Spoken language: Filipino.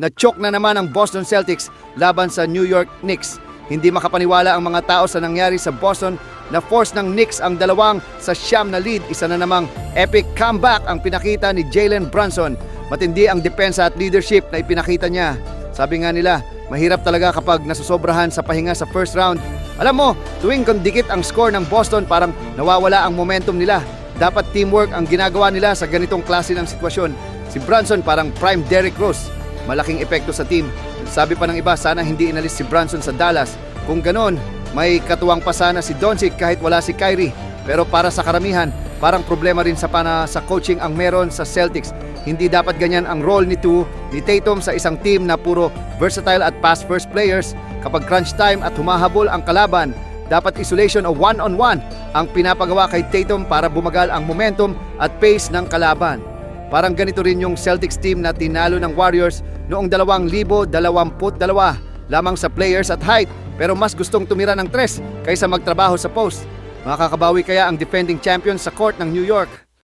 Na-choke na naman ang Boston Celtics laban sa New York Knicks. Hindi makapaniwala ang mga tao sa nangyari sa Boston na force ng Knicks ang 2 sa 9 na lead. Isa na namang epic comeback ang pinakita ni Jalen Brunson. Matindi ang depensa at leadership na ipinakita niya. Sabi nga nila, mahirap talaga kapag nasusobrahan sa pahinga sa first round. Alam mo, tuwing kondikit ang score ng Boston, parang nawawala ang momentum nila. Dapat teamwork ang ginagawa nila sa ganitong klase ng sitwasyon. Si Brunson parang prime Derrick Rose. Malaking epekto sa team. Sabi pa ng iba, sana hindi inalis si Brunson sa Dallas. Kung ganon, may katuwang pa sana si Doncic kahit wala si Kyrie. Pero para sa karamihan, parang problema rin sa coaching ang meron sa Celtics. Hindi dapat ganyan ang role ni Tatum sa isang team na puro versatile at pass-first players. Kapag crunch time at humahabol ang kalaban, dapat isolation o one-on-one ang pinapagawa kay Tatum para bumagal ang momentum at pace ng kalaban. Parang ganito rin yung Celtics team na tinalo ng Warriors noong 2022 lamang sa players at height, pero mas gustong tumira ng 3 kaysa magtrabaho sa post. Makakabawi kaya ang defending champion sa court ng New York?